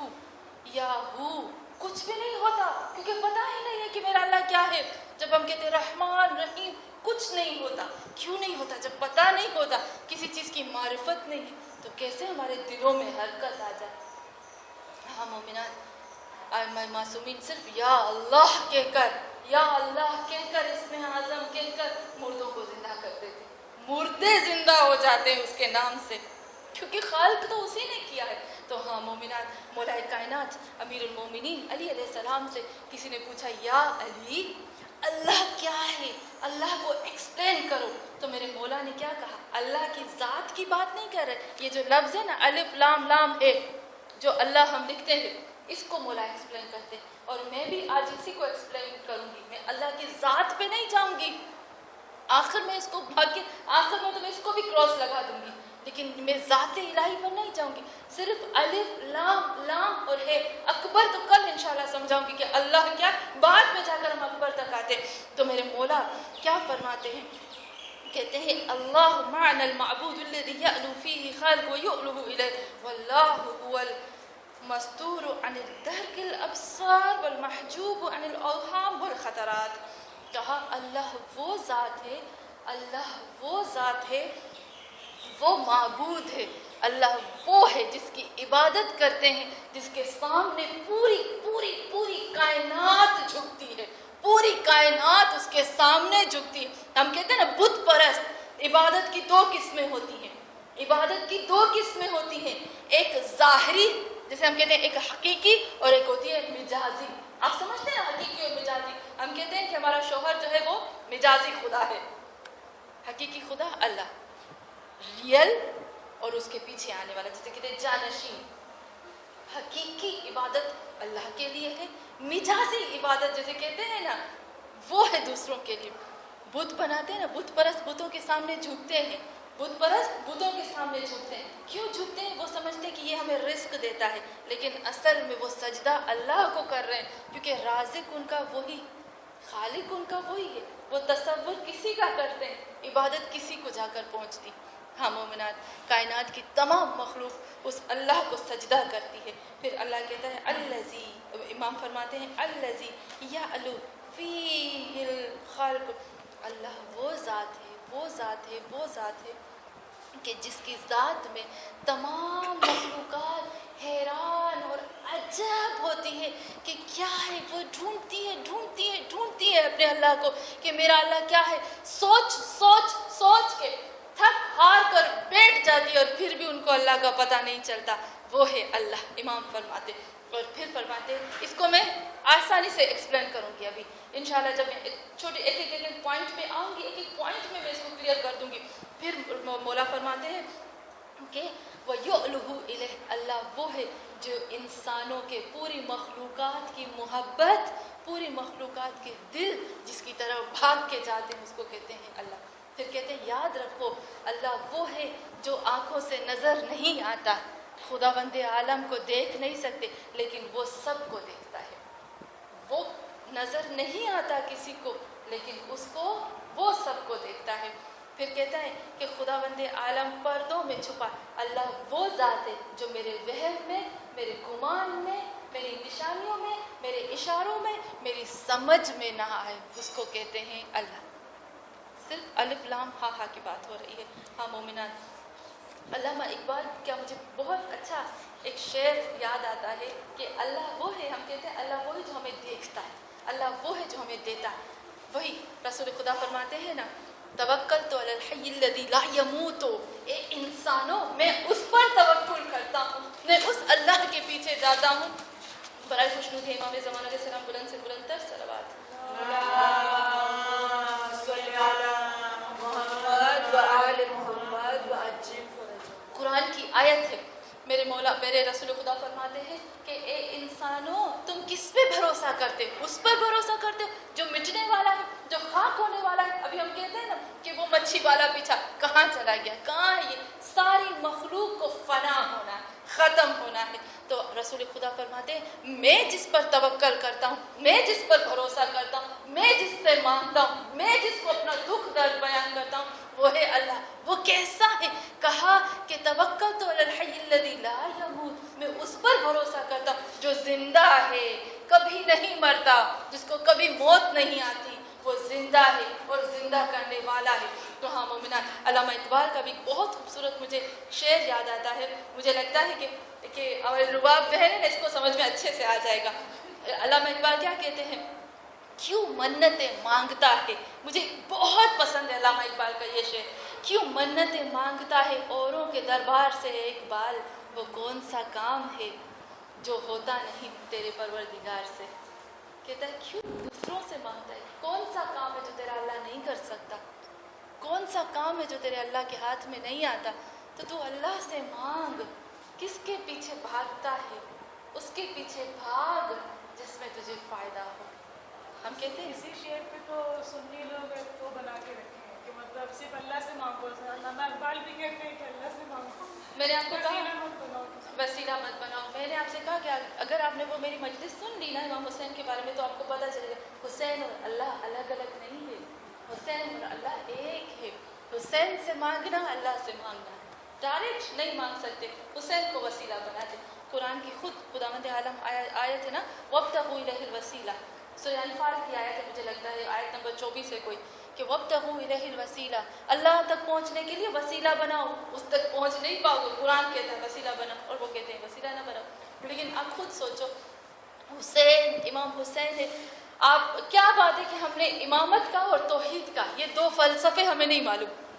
یا ہو, کچھ بھی نہیں ہوتا کیونکہ پتا ہی نہیں ہے کہ میرا اللہ کیا ہے. جب ہم کہتے رحمان رحیم, کچھ نہیں ہوتا. کیوں نہیں ہوتا؟ جب پتا نہیں ہوتا, کسی چیز کی معرفت نہیں ہے تو کیسے ہمارے دلوں میں حرکت آ جائے. ہاں مومنات معصومین صرف یا اللہ کہہ کر, یا اللہ کہہ کر, اسم اعظم کہہ کر مردوں کو زندہ کرتے تھے. مردے زندہ ہو جاتے ہیں اس کے نام سے, کیونکہ خالق تو اسی نے کیا ہے. تو ہاں مومنات, مولا کائنات امیر المومنین علی علیہ السلام سے کسی نے پوچھا یا علی اللہ کیا ہے, اللہ کو ایکسپلین کرو. تو میرے مولا نے کیا کہا, اللہ کی ذات کی بات نہیں کر رہے. یہ جو لفظ ہے نا الف لام لام ہے, جو اللہ ہم لکھتے ہیں اس کو مولا ایکسپلین کرتے ہیں. اور میں بھی آج اسی کو ایکسپلین کروں گی. میں اللہ کی ذات پہ نہیں جاؤں گی, آخر میں اس کو آخر میں تو میں اس کو بھی کراس لگا دوں گی, لیکن میں ذات الہی پر نہیں جاؤں گی. صرف الف لام لام اور ہے. اکبر تو کل انشاءاللہ سمجھاؤں گی کہ اللہ کیا, بعد میں جا کر ہم اکبر تک آتے. تو میرے مولا کیا فرماتے ہیں, کہتے ہیں اللہ معنی المعبود الذي يألو فيه خالق ويؤله إليه والله هو المستور عن الدرك الابصار والمحجوب عن الاوهام والخطرات. کہا اللہ وہ ذات ہے, اللہ وہ ذات ہے, وہ معبود ہے. اللہ وہ ہے جس کی عبادت کرتے ہیں, جس کے سامنے پوری پوری پوری کائنات جھکتی ہے, پوری کائنات اس کے سامنے جھکتی ہے. ہم کہتے ہیں نا بت پرست, عبادت کی دو قسمیں ہوتی ہیں. عبادت کی دو قسمیں ہوتی ہیں، ایک ظاہری جیسے ہم کہتے ہیں، ایک حقیقی اور ایک ہوتی ہے مجازی. آپ سمجھتے ہیں حقیقی اور مجازی؟ ہم کہتے ہیں کہ ہمارا شوہر جو ہے وہ مجازی خدا ہے، حقیقی خدا اللہ، ریئل اور اس کے پیچھے آنے والا، جسے کہتے ہیں جانشین. حقیقی عبادت اللہ کے لیے ہے، مجازی عبادت جیسے کہتے ہیں نا وہ ہے دوسروں کے لیے. بت بناتے ہیں نا، بت پرست بتوں کے سامنے جھکتے ہیں، بت پرست بتوں کے سامنے جھکتے ہیں. کیوں جھکتے ہیں؟ وہ سمجھتے ہیں کہ یہ ہمیں رزق دیتا ہے، لیکن اصل میں وہ سجدہ اللہ کو کر رہے ہیں، کیونکہ رازق ان کا وہی، خالق ان کا وہی ہے. وہ تصور کسی کا کرتے ہیں، عبادت کسی کو جا کر پہنچتی. ہاں مومنات، کائنات کی تمام مخلوق اس اللہ کو سجدہ کرتی ہے. پھر اللہ کہتا ہے الذی، امام فرماتے ہیں الذی یعلو فیہ الخلق، اللہ وہ ذات ہے، وہ ذات ہے، وہ ذات ہے کہ جس کی ذات میں تمام مخلوقات حیران اور عجب ہوتی ہے کہ کیا ہے. وہ ڈھونڈتی ہے ڈھونڈتی ہے ڈھونڈتی ہے اپنے اللہ کو کہ میرا اللہ کیا ہے. سوچ سوچ سوچ کے تھک ہار کر بیٹھ جاتی ہے اور پھر بھی ان کو اللہ کا پتہ نہیں چلتا. وہ ہے اللہ. امام فرماتے اور پھر فرماتے، اس کو میں آسانی سے ایکسپلین کروں گی ابھی انشاءاللہ، جب میں چھوٹے ایک پوائنٹ پہ آؤں گی، ایک پوائنٹ میں اس کو کلیئر کر دوں گی. پھر مولا فرماتے ہیں کہ وَيُعْلُهُ إِلَيْهِ، اللہ وہ ہے جو انسانوں کے پوری مخلوقات کی محبت، پوری مخلوقات کے دل جس کی طرف بھاگ کے جاتے ہیں، اس کو کہتے ہیں اللہ. پھر کہتے ہیں یاد رکھو اللہ وہ ہے جو آنکھوں سے نظر نہیں آتا، خداوند عالم کو دیکھ نہیں سکتے لیکن وہ سب کو دیکھتا ہے. وہ نظر نہیں آتا کسی کو لیکن اس کو وہ سب کو دیکھتا ہے. پھر کہتا ہے کہ خداوند عالم پردوں میں چھپا، اللہ وہ ذات ہے جو میرے وہم میں، میرے گمان میں، میری نشانیوں میں، میرے اشاروں میں، میری سمجھ میں نہ آئے، اس کو کہتے ہیں اللہ. صرف الف لام ہا ہا کی بات ہو رہی ہے. ہاں مومنات، علامہ اقبال کیا مجھے بہت اچھا ایک شعر یاد آتا ہے کہ اللہ وہ ہے، ہم کہتے ہیں اللہ وہی جو ہمیں دیکھتا ہے، اللہ وہ ہے جو ہمیں دیتا ہے. وہی رسول خدا فرماتے ہیں نا توکلت علی الحی الذی لا یموت، اے انسانوں میں اس پر توکل کرتا ہوں، میں اس اللہ کے پیچھے جاتا ہوں. برائے خوشنودی امام زمان علیہ السلام بلند سے بلند تر صلوات. قرآن کی آیت ہے، میرے مولا میرے رسول خدا فرماتے ہیں کہ اے انسانوں تم کس پہ بھروسہ کرتے ہو؟ اس پر بھروسہ کرتے ہو جو مٹنے والا ہے، جو خاک ہونے والا ہے. ابھی ہم کہتے ہیں نا کہ وہ مچھی والا پیچھا کہاں چلا گیا، کہاں ہے؟ یہ ساری مخلوق کو فنا ہونا ہے، ختم ہونا ہے. تو رسول خدا فرماتے ہیں میں جس پر توکل کرتا ہوں، میں جس پر بھروسہ کرتا ہوں، میں جس سے مانگتا ہوں، میں جس کو اپنا دکھ درد بیان کرتا ہوں، وہ ہے اللہ. وہ کیسا ہے؟ کہا کہ توکلت علی الحی الذی لا یموت، میں اس پر بھروسہ کرتا ہوں جو زندہ ہے، کبھی نہیں مرتا، جس کو کبھی موت نہیں آتی، وہ زندہ ہے اور زندہ کرنے والا ہے. تو ہاں مومنان، علامہ اقبال کا بھی بہت خوبصورت مجھے شعر یاد آتا ہے. مجھے لگتا ہے کہ رباب جو ہے نا اس کو سمجھ میں اچھے سے آ جائے گا. علامہ اقبال کیا کہتے ہیں؟ کیوں منتیں مانگتا ہے. مجھے بہت پسند ہے علامہ اقبال کا یہ شعر. کیوں منتیں مانگتا ہے اوروں کے دربار سے ایک بال، وہ کون سا کام ہے جو ہوتا نہیں تیرے پروردگار سے. کہتا ہے کیوں دوسروں سے مانگتا ہے؟ کون سا کام ہے جو تیرا اللہ نہیں کر سکتا؟ کون سا کام ہے جو تیرے اللہ کے ہاتھ میں نہیں آتا؟ تو اللہ سے مانگ. کس کے پیچھے بھاگتا ہے؟ اس کے پیچھے بھاگ جس میں تجھے فائدہ ہو. ہم کہتے ہیں اسی شعر پہ تو سنی لوگ وہ بنا کے رکھے ہیں کہ مطلب صرف اللہ سے مانگو. علامہ اقبال بھی کہتے ہیں کہ اللہ سے مانگو، میں نے آپ کو کہا مت بناؤ، وسیلہ مت بناؤ. میں نے آپ سے کہا کہ اگر آپ نے وہ میری مجلس سن لی نا امام حسین کے بارے میں تو آپ کو پتہ چلے گا حسین اور اللہ الگ الگ نہیں ہے، حسین اور اللہ ایک ہے. حسین سے مانگنا اللہ سے مانگنا ہے، ڈائریکٹ نہیں مانگ سکتے. حسین کو وسیلہ بنا دے. قرآن کی خود خداوند عالم آیت ہے نا وابتغوا الیہ الوسیلہ، سورہ انفال کی آیت ہے، مجھے لگتا ہے آیت نمبر 24 ہے کوئی، کہ وابتغوا الیہ الوسیلہ، اللہ تک پہنچنے کے لیے وسیلہ بناؤ. اس تک پہنچ نہیں پاؤ گے، قرآن کہتا ہے وسیلہ بناؤ اور وہ کہتے ہیں وسیلہ نہ بناؤ. لیکن اب خود سوچو حسین، امام حسین ہے. آپ کیا بات ہے کہ ہم نے امامت کا اور توحید کا یہ دو فلسفے ہمیں نہیں معلوم.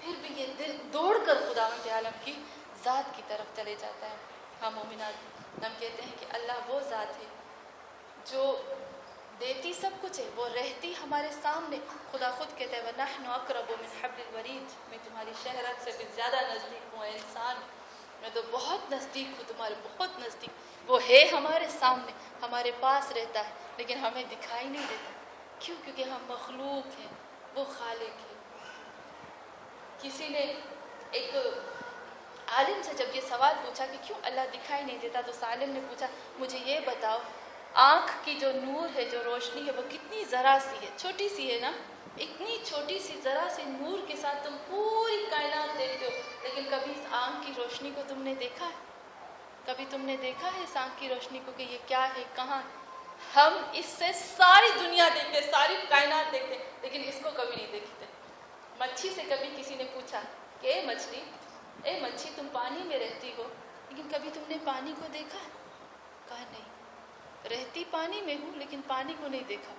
پھر بھی یہ دل دوڑ کر خداوند عالم کی ذات کی طرف چلے جاتا ہے. ہم مومنات ہم کہتے ہیں کہ اللہ وہ ذات ہے جو دیتی سب کچھ ہے، وہ رہتی ہمارے سامنے. خدا خود کہتا ہے وَنَحْنُ أَقْرَبُ مِنْ حَبْلِ الْوَرِيدِ، میں تمہاری شہرت سے بھی زیادہ نزدیک ہوں. اے انسان میں تو بہت نزدیک ہوں، تمہارے بہت نزدیک. وہ ہے ہمارے سامنے، ہمارے پاس رہتا ہے، لیکن ہمیں دکھائی نہیں دیتا. کیوں؟ کیونکہ ہم مخلوق ہیں، وہ خالق ہے. کسی نے ایک عالم سے جب یہ سوال پوچھا کہ کیوں اللہ دکھائی نہیں دیتا، تو اس عالم نے پوچھا مجھے یہ بتاؤ آنکھ کی جو نور ہے، جو روشنی ہے، وہ کتنی ذرا سی ہے، چھوٹی سی ہے نا. اتنی چھوٹی سی ذرا سی نور کے ساتھ تم پوری کائنات دیکھتے ہو، لیکن کبھی اس آنکھ کی روشنی کو تم نے دیکھا ہے؟ کبھی تم نے دیکھا ہے اس آنکھ کی روشنی کو کہ یہ کیا ہے، کہاں؟ ہم اس سے ساری دنیا دیکھتے، ساری کائنات دیکھتے، لیکن اس کو کبھی نہیں دیکھتے. مچھی سے کبھی کسی نے پوچھا کہ اے مچھی تم پانی میں رہتی ہو، لیکن کبھی تم نے پانی کو دیکھا؟ کہا نہیں، رہتی پانی میں ہوں لیکن پانی کو نہیں دیکھا.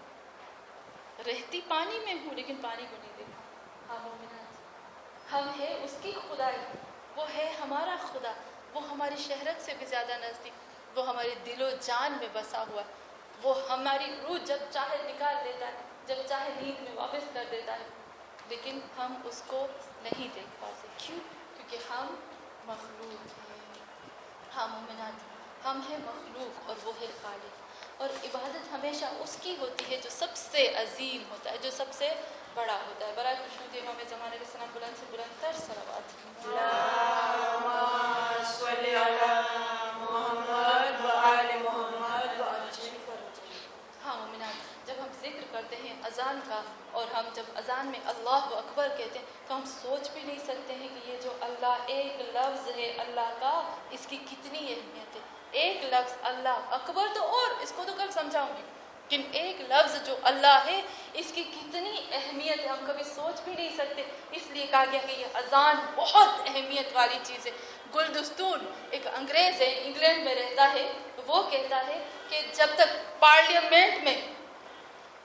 رہتی پانی میں ہوں لیکن پانی کو نہیں دیکھا. ہاں مومنات، ہم ہے اس کی خدائی، وہ ہے ہمارا خدا، وہ ہماری شہرت سے بھی زیادہ نزدیک، وہ ہمارے دل و جان میں بسا ہوا ہے. وہ ہماری روح جب چاہے نکال دیتا ہے، جب چاہے نیند میں واپس کر دیتا ہے، لیکن ہم اس کو نہیں دیکھ پاتے. کیوں؟ کیونکہ ہم مخلوق ہیں. ہاں مومنات، ہم ہیں مخلوق اور وہ ہے خالق. اور عبادت ہمیشہ اس کی ہوتی ہے جو سب سے عظیم ہوتا ہے، جو سب سے بڑا ہوتا ہے. برائے خوشنودی امام زمان علیہ السلام بلند سے بلند تر صلوات. اللهم صل على محمد وآل محمد وعجل فرجه. ہاں مومنات، جب ہم ذکر کرتے ہیں اذان کا اور ہم جب اذان میں اللہ اکبر کہتے ہیں تو ہم سوچ بھی نہیں سکتے ہیں کہ یہ جو اللہ ایک لفظ ہے اللہ کا، اس کی کتنی اہمیت ہے. ایک لفظ اللہ اکبر تو اور اس کو تو کل سمجھاؤں گی، لیکن ایک لفظ جو اللہ ہے اس کی کتنی اہمیت ہے ہم کبھی سوچ بھی نہیں سکتے. اس لیے کہا گیا کہ یہ اذان بہت اہمیت والی چیز ہے. گلدستون ایک انگریز ہے، انگلینڈ میں رہتا ہے، وہ کہتا ہے کہ جب تک پارلیمنٹ میں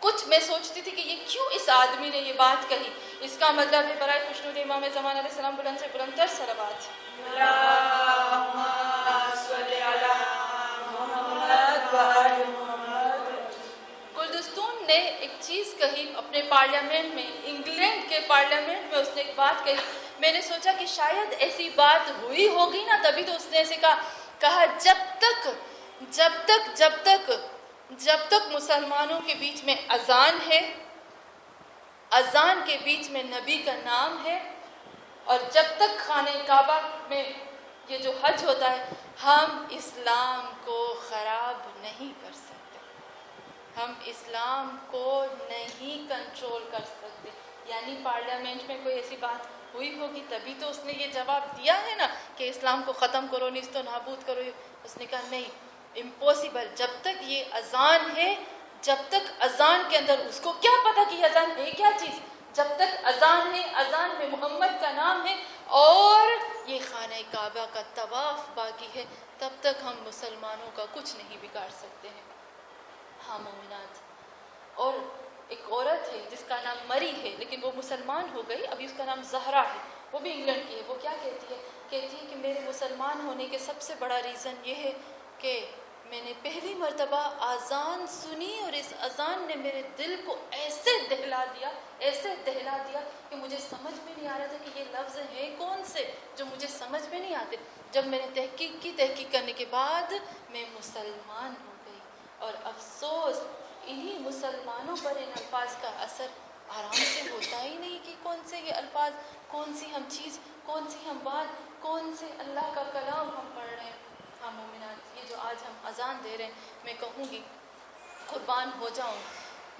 کچھ میں سوچتی تھی کہ یہ کیوں اس آدمی نے یہ بات کہی. اس کا مطلب ہے برائے خوشنودی امام زمان علیہ السلام بلند سے بلند تر صلوات. اللهم صل على محمد وآل محمد. گلدستون نے ایک چیز کہی اپنے پارلیمنٹ میں، انگلینڈ کے پارلیمنٹ میں اس نے ایک بات کہی. میں نے سوچا کہ شاید ایسی بات ہوئی ہوگی نا، تبھی تو اس نے ایسے کہا جب تک مسلمانوں کے بیچ میں اذان ہے، اذان کے بیچ میں نبی کا نام ہے، اور جب تک خانہ کعبہ میں یہ جو حج ہوتا ہے، ہم اسلام کو خراب نہیں کر سکتے، ہم اسلام کو نہیں کنٹرول کر سکتے. یعنی پارلیمنٹ میں کوئی ایسی بات ہوئی ہوگی تبھی تو اس نے یہ جواب دیا ہے نا کہ اسلام کو ختم کرو، نیست و نابود کرو. اس نے کہا نہیں، امپاسبل. جب تک یہ اذان ہے، جب تک اذان کے اندر اس کو کیا پتا کہ اذان ہے کیا چیز، جب تک اذان ہے، اذان میں محمد کا نام ہے اور یہ خانہ کعبہ کا طواف باقی ہے، تب تک ہم مسلمانوں کا کچھ نہیں بگاڑ سکتے ہیں. ہاں مومنات. اور ایک عورت ہے جس کا نام مری ہے، لیکن وہ مسلمان ہو گئی، ابھی اس کا نام زہرا ہے، وہ بھی انگلینڈ کی ہے. وہ کیا کہتی ہے کہ میرے مسلمان ہونے کے سب سے بڑا ریزن یہ ہے کہ میں نے پہلی مرتبہ اذان سنی اور اس اذان نے میرے دل کو ایسے دہلا دیا کہ مجھے سمجھ میں نہیں آ رہا تھا کہ یہ لفظ ہیں کون سے جو مجھے سمجھ میں نہیں آتے. جب میں نے تحقیق کرنے کے بعد میں مسلمان ہو گئی. اور افسوس انہی مسلمانوں پر ان الفاظ کا اثر آرام سے ہوتا ہی نہیں کہ کون سے یہ الفاظ، کون سی ہم چیز، کون سی ہم بات، کون سے اللہ کا کلام ہم پڑھ رہے ہیں. ہاں مومنات، یہ جو آج ہم اذان دے رہے ہیں، میں کہوں گی قربان ہو جاؤں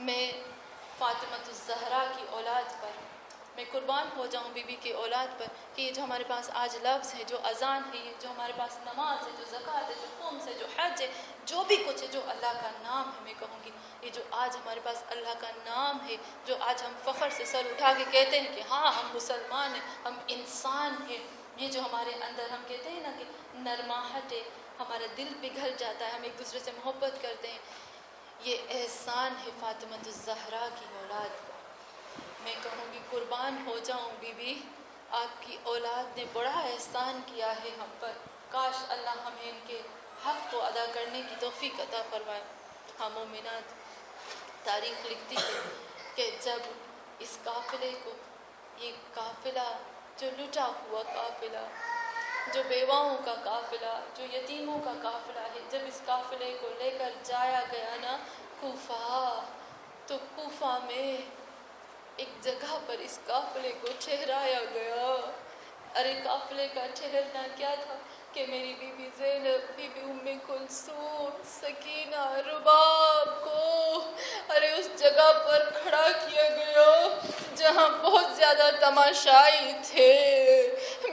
میں فاطمۃ الزہرا کی اولاد پر، میں قربان ہو جاؤں بی بی کی اولاد پر کہ یہ جو ہمارے پاس آج لفظ ہے، جو اذان ہے، یہ جو ہمارے پاس نماز ہے، جو زکوٰۃ ہے، جو خمس ہے، جو حج ہے، جو بھی کچھ ہے جو اللہ کا نام ہے، میں کہوں گی یہ جو آج ہمارے پاس اللہ کا نام ہے، جو آج ہم فخر سے سر اٹھا کے کہتے ہیں کہ ہاں ہم مسلمان ہیں، ہم انسان ہیں، یہ جو ہمارے اندر ہم کہتے ہیں نا کہ نرماہٹ ہے، ہمارا دل پگھل جاتا ہے، ہم ایک دوسرے سے محبت کرتے ہیں، یہ احسان ہے فاطمۃ الزہرا کی اولاد کا. میں کہوں گی قربان ہو جاؤں بی بی آپ کی اولاد نے بڑا احسان کیا ہے ہم پر، کاش اللہ ہمیں ان کے حق کو ادا کرنے کی توفیق عطا فرمائے۔ ہم مومنات تاریخ لکھتی ہے کہ جب اس قافلے کو، یہ قافلہ جو لٹا ہوا قافلہ، جو بیواؤں کا قافلہ، جو یتیموں کا قافلہ ہے، جب اس قافلے کو لے کر جایا گیا نا کوفہ، تو کوفہ میں ایک جگہ پر اس قافلے کو ٹھہرایا گیا۔ ارے قافلے کا ٹھہرنا کیا تھا کہ میری بی بی زینب، بی بی ام کلثوم، سکینہ، رباب کو ارے اس جگہ پر کھڑا کیا گیا جہاں بہت زیادہ تماشائی تھے۔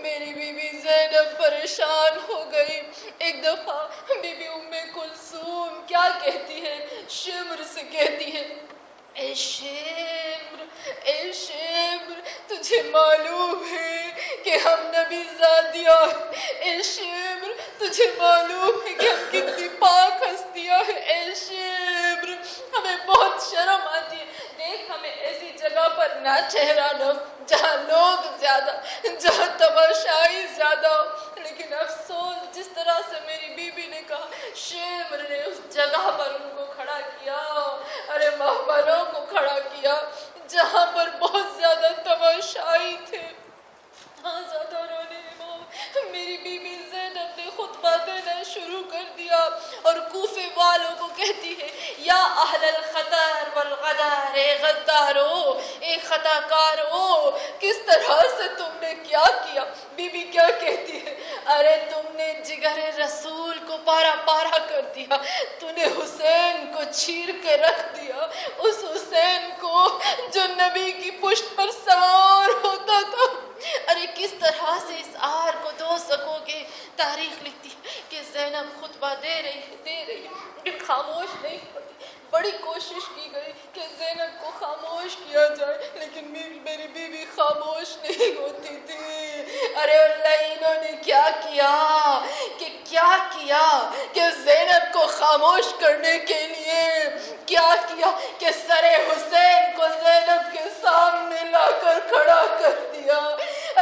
میری بی بی زینب پریشان ہو گئی۔ ایک دفعہ بی بی ام کلثوم کیا کہتی ہے، شمر سے کہتی ہے، اے شمر، اے شمر، تجھے معلوم ہے کہ ہم نبی زادیاں، اے شمر تجھے معلوم ہے کہ ہم کتنی پاک ہستیاں ہیں، اے شمر ہمیں بہت شرم آتی ہے، دیکھ ہمیں ایسی جگہ پر نہ ٹھہرانا جہاں لوگ زیادہ، جہاں تماشائی زیادہ ہو۔ لیکن افسوس جس طرح سے میری بی بی نے کہا، شمر نے اس جگہ پر ان کو کھڑا کیا، ارے مہمانوں کو کھڑا کیا جہاں پر بہت زیادہ تماشائی تھے۔ ہاں زیادہ رونے میری بی بی زینب نے خطبہ دینا شروع کر دیا اور کوفے والوں کو کہتی ہے، یا اہل الخطر والغدر، اے غدارو، اے خطا کارو، کس طرح سے تم نے کیا کیا؟ بی بی کیا کہتی ہے، ارے تم نے جگر رسول کو پارا پارا کر دیا، تو نے حسین کو چیر کے رکھ دیا، اس حسین کو جو نبی کی پشت پر سوار ہوتا تھا۔ ارے کس طرح سے اس آر کو دھو سکو گے؟ تاریخ لکھتی ہے کہ زینب خطبہ دے رہی ہے، خاموش نہیں ہوتی۔ بڑی کوشش کی گئی کہ زینب کو خاموش کیا جائے، لیکن میری بیوی خاموش نہیں ہوتی تھی۔ ارے انہوں نے کیا کیا کہ زینب کو خاموش کرنے کے لیے کیا کیا کہ سر حسین کو زینب کے سامنے لا کر کھڑا کر دیا۔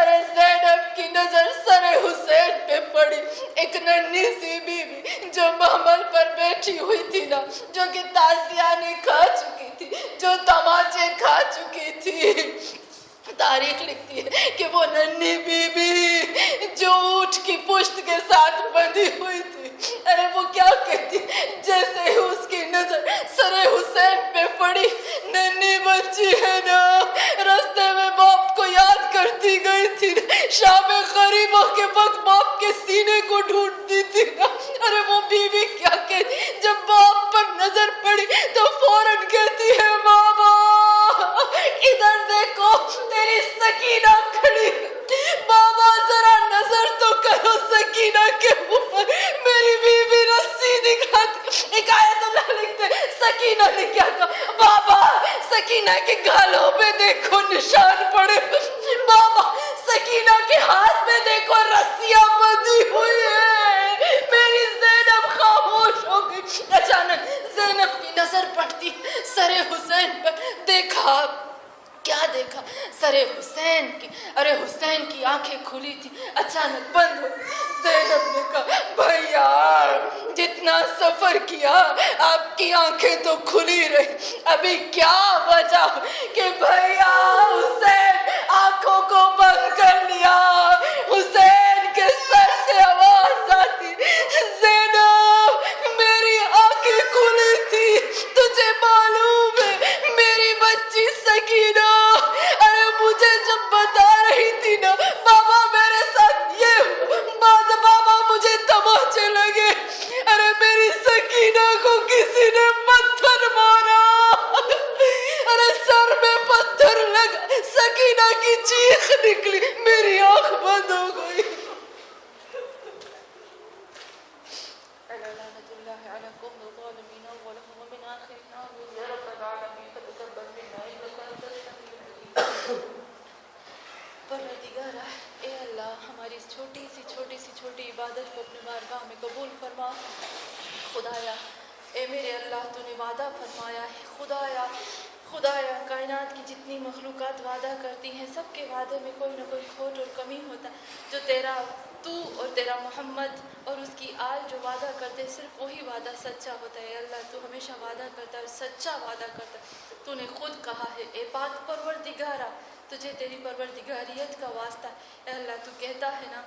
ارے زینب کی نظر سر حسین پہ پڑی، ایک ننھی سی بیوی جو محمل پر بیٹھی ہوئی تھی نا، جو کہ تازیانے کھا چکی تھی، جو تماچے کھا چکی تھی۔ تاریخ لکھتی ہے کہ وہ ننھی بی بی جو اونٹ کی پشت کے ساتھ بندھی ہوئی تھی، ارے وہ کیا کہتی، جیسے ہی اس کی نظر سر حسین پہ پڑی، ننھی بچی ہے نا، رستے میں باپ کو یاد کرتی گئی تھی، شام غریبوں کے وقت باپ کے سینے کو ڈھونڈتی تھی نا، ارے وہ بی بی کیا کہتی، جب باپ پر نظر پڑی تو فوراً کہتی ہے، بابا ادھر دیکھو تیری سکینہ کھڑی، بابا ذرا نظر تو کرو سکینہ کے اوپر۔ میری بیوی رسی دکھاتی، ایک آیت اللہ لکھتے، سکینہ نے کیا کہا، بابا سکینہ کے گالوں پہ دیکھو نشان پڑے، بابا سکینہ کے ہاتھ میں دیکھو رسیاں بندھی ہوئی ہے۔ میری زینب خاموش ہو گئی۔ اچانک زینب کی نظر پڑتی سر حسین پر، دیکھا کیا دیکھا، سر حسین کی، ارے حسین کی آنکھیں کھلی تھی، اچانک بند ہو گئی۔ زینب نے کہا، بھیا جتنا سفر کیا آپ کی آنکھیں تو کھلی رہی، ابھی کیا وجہ کہ بھیا حسین آنکھوں کو بند کر لیا؟ حسین کے سر سے آواز آتی، زینب میری آنکھیں کھلی تھی، تجھے معلوم ہے میری بچی سکینہ ارے مجھے جب بتا رہی تھی نا، بابا میرے ساتھ یہ بات، بابا مجھے تماچے لگے، ارے میری سکینہ کو کسی نے پتھر مارا، ارے سر میں پتھر لگا، سکینہ کی چیخ نکلی، میری آنکھ بند ہو گئی۔ پروردگارہ اے اللہ، ہماری اس چھوٹی سی عبادت کو اپنے بارگاہ میں قبول فرما۔ خدایا اے میرے اللہ، تو نے وعدہ فرمایا ہے، خدایا کائنات کی جتنی مخلوقات وعدہ کرتی ہیں سب کے وعدے میں کوئی نہ کوئی کھوٹ اور کمی ہوتا ہے. جو تیرا تو اور تیرا محمد اور اس کی آل جو وعدہ کرتے صرف وہی وعدہ سچا ہوتا ہے. اللہ تو ہمیشہ وعدہ کرتا ہے اور سچا وعدہ کرتا ہے. تو نے خود کہا ہے اے پاک پروردگارا تجھے تیری پروردگاریت کا واسطہ ہے. اے اللہ تو کہتا ہے نا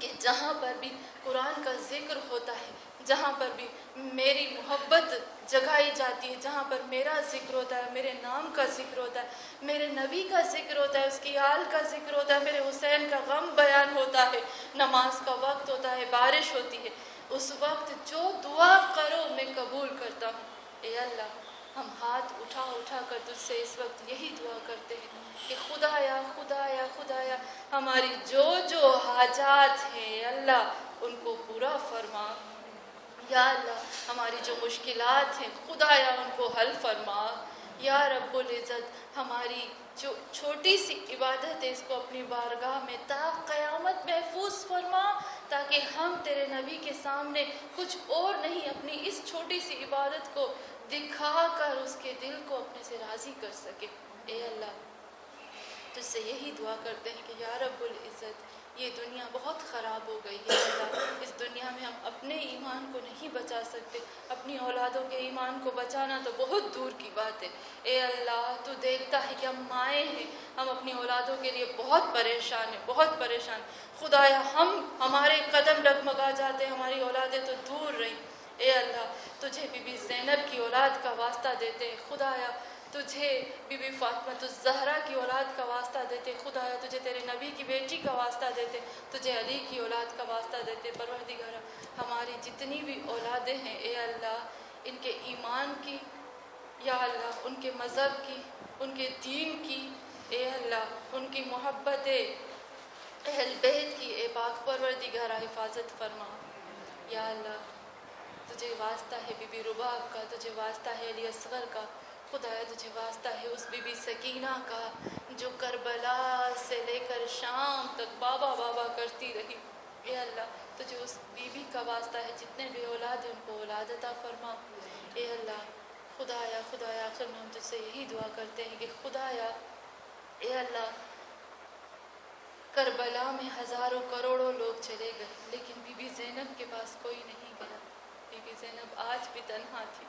کہ جہاں پر بھی قرآن کا ذکر ہوتا ہے, جہاں پر بھی میری محبت جگائی جاتی ہے, جہاں پر میرا ذکر ہوتا ہے, میرے نام کا ذکر ہوتا ہے, میرے نبی کا ذکر ہوتا ہے, اس کی آل کا ذکر ہوتا ہے, میرے حسین کا غم بیان ہوتا ہے, نماز کا وقت ہوتا ہے, بارش ہوتی ہے, اس وقت جو دعا کرو میں قبول کرتا ہوں. اے اللہ ہم ہاتھ اٹھا اٹھا کر تجھ سے اس وقت یہی دعا کرتے ہیں کہ خدایا خدایا خدایا ہماری جو جو حاجات ہیں اللہ ان کو پورا فرما. یا اللہ ہماری جو مشکلات ہیں خدایا ان کو حل فرما. یا رب العزت ہماری جو چھوٹی سی عبادت ہے اس کو اپنی بارگاہ میں تا قیامت محفوظ فرما, تاکہ ہم تیرے نبی کے سامنے کچھ اور نہیں اپنی اس چھوٹی سی عبادت کو دکھا کر اس کے دل کو اپنے سے راضی کر سکے. اے اللہ تجھ سے یہی دعا کرتے ہیں کہ یا رب العزت یہ دنیا بہت خراب ہو گئی ہے. اللہ اس دنیا میں ہم اپنے ایمان کو نہیں بچا سکتے, اپنی اولادوں کے ایمان کو بچانا تو بہت دور کی بات ہے. اے اللہ تو دیکھتا ہے کہ ہم مائیں ہیں, ہم اپنی اولادوں کے لیے بہت پریشان ہیں, بہت پریشان. خدایا ہمارے قدم ڈگمگا جاتے, ہماری اولادیں تو دور رہیں. اے اللہ تجھے بی بی زینب کی اولاد کا واسطہ دیتے, خدایا تجھے بی بی فاطمہ الزہرا کی اولاد کا واسطہ دیتے, خدایا تجھے تیرے نبی کی بیٹی کا واسطہ دیتے, تجھے علی کی اولاد کا واسطہ دیتے. پروردگارا ہماری جتنی بھی اولادیں ہیں اے اللہ ان کے ایمان کی, یا اللہ ان کے مذہب کی, ان کے دین کی, اے اللہ ان کی محبت اہل بیت کی, اے پاک پروردگارا حفاظت فرما. یا اللہ تجھے واسطہ ہے بی بی رباب کا, تجھے واسطہ ہے علی اصغر کا, خدایا تجھے واسطہ ہے اس بی بی سکینہ کا جو کربلا سے لے کر شام تک بابا بابا کرتی رہی. اے اللہ تجھے اس بی بی کا واسطہ ہے, جتنے بھی اولاد ہیں ان کو اولاد عطا فرما. اے اللہ خدایا خدایا آخر میں ہم تجھ سے یہی دعا کرتے ہیں کہ خدایا اے اللہ کربلا میں ہزاروں کروڑوں لوگ چلے گئے لیکن بی بی زینب کے پاس کوئی نہیں گیا. بی بی زینب آج بھی تنہا تھی,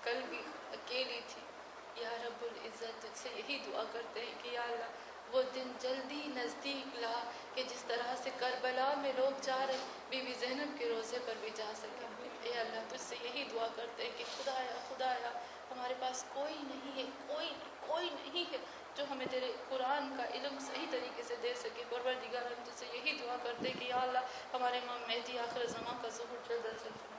کل بھی اکیلی تھی. یا رب العزت تجھ سے یہی دعا کرتے ہیں کہ یا اللہ وہ دن جلدی نزدیک لا کہ جس طرح سے کربلا میں لوگ جا رہے بی بی زینب کے روضے پر بھی جا سکیں. اے اللہ تجھ سے یہی دعا کرتے ہیں کہ خدایا خدایا ہمارے پاس کوئی نہیں ہے, کوئی نہیں ہے جو ہمیں تیرے قرآن کا علم صحیح طریقے سے دے سکے. پروردگار ہم تجھ سے یہی دعا کرتے ہیں کہ یا اللہ ہمارے امام مہدی آخر زمان کا ظہور جلد از جلد